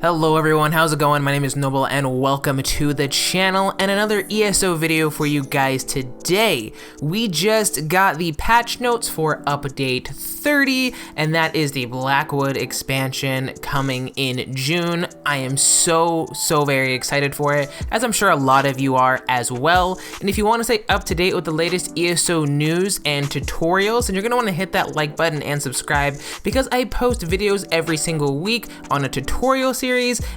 Hello everyone, how's it going? My name is Noble and welcome to the channel and another ESO video for you guys today. We just got the patch notes for update 30 and that is the Blackwood expansion coming in June. I am so very excited for it, as I'm sure a lot of you are as well. And if you want to stay up to date with the latest ESO news and tutorials, then you're going to want to hit that like button and subscribe, because I post videos every single week on a tutorial series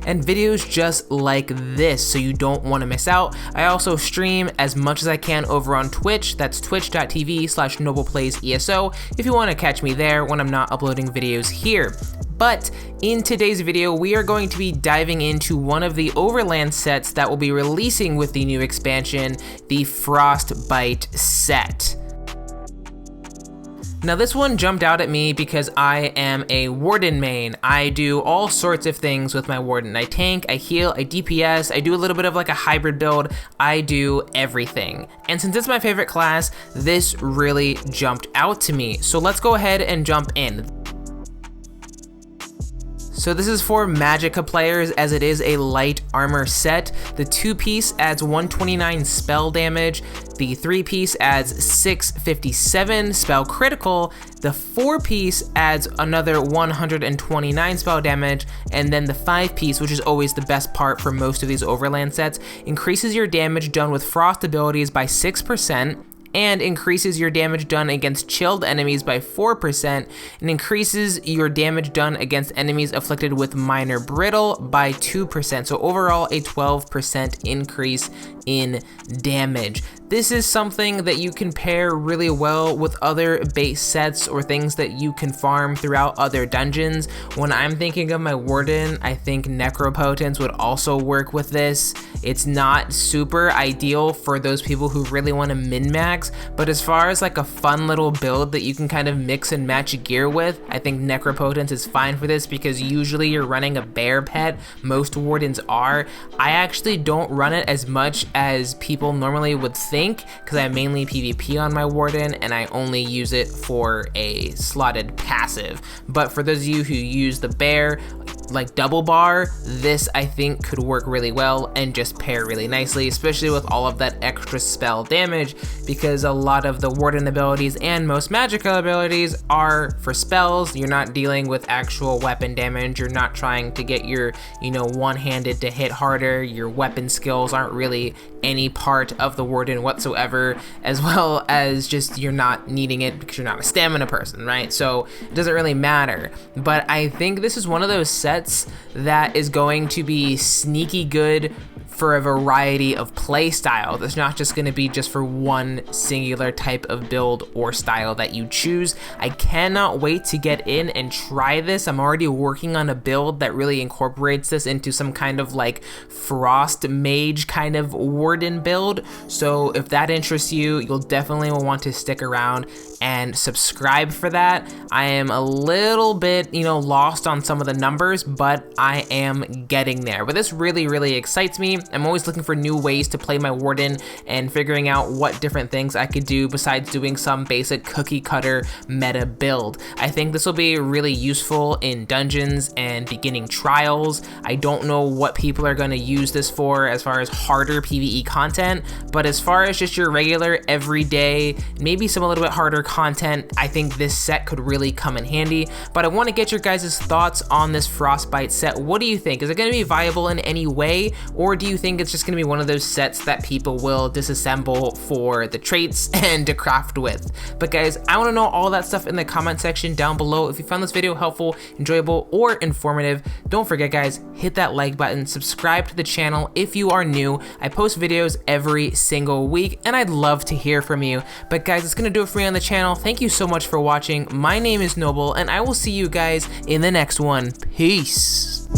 and videos just like this, so you don't want to miss out. I also stream as much as I can over on Twitch. That's twitch.tv/NoblePlays ESO if you want to catch me there when I'm not uploading videos here. But in today's video, we are going to be diving into one of the overland sets that will be releasing with the new expansion, the Frostbite set. Now this one jumped out at me because I am a Warden main. I do all sorts of things with my Warden. I tank, I heal, I DPS, I do a little bit of like a hybrid build. I do everything. And since it's my favorite class, this really jumped out to me. So let's go ahead and jump in. So this is for Magicka players, as it is a light armor set. The 2-piece adds 129 spell damage, the 3-piece adds 657 spell critical, the 4-piece adds another 129 spell damage, and then the 5-piece, which is always the best part for most of these overland sets, increases your damage done with frost abilities by 6%, and increases your damage done against chilled enemies by 4%, and increases your damage done against enemies afflicted with minor brittle by 2%. So overall, a 12% increase in damage. This is something that you can pair really well with other base sets or things that you can farm throughout other dungeons. When I'm thinking of my Warden, I think Necropotence would also work with this. It's not super ideal for those people who really want to min-max, but as far as like a fun little build that you can kind of mix and match gear with, I think Necropotence is fine for this, because usually you're running a bear pet. Most Wardens are. I actually don't run it as much as people normally would think, because I mainly PvP on my Warden and I only use it for a slotted passive. But for those of you who use the bear, like double bar, this I think could work really well and just pair really nicely, especially with all of that extra spell damage, because a lot of the Warden abilities and most Magicka abilities are for spells. You're not dealing with actual weapon damage. You're not trying to get your, one-handed to hit harder. Your weapon skills aren't really any part of the Warden whatsoever, as well as just you're not needing it because you're not a stamina person, right? So it doesn't really matter. But I think this is one of those sets that is going to be sneaky good for a variety of play styles. It's not just going to be just for one singular type of build or style that you choose. I cannot wait to get in and try this. I'm already working on a build that really incorporates this into some kind of like frost mage kind of Warden build. So if that interests you, you'll definitely want to stick around and subscribe for that. I am a little bit, lost on some of the numbers, but I am getting there. But this really excites me. I'm always looking for new ways to play my Warden and figuring out what different things I could do besides doing some basic cookie cutter meta build. I think this will be really useful in dungeons and beginning trials. I don't know what people are going to use this for as far as harder PvE content, but as far as just your regular everyday, maybe some a little bit harder content, I think this set could really come in handy. But I want to get your guys' thoughts on this Frostbite set. What do you think? Is it going to be viable in any way, or do you think it's just going to be one of those sets that people will disassemble for the traits and to craft with? But guys, I want to know all that stuff in the comment section down below. If you found this video helpful, enjoyable, or informative, don't forget guys, hit that like button, subscribe to the channel if you are new. I post videos every single week and I'd love to hear from you. But guys, it's going to do it for me on the channel. Thank you so much for watching. My name is Noble and I will see you guys in the next one. Peace.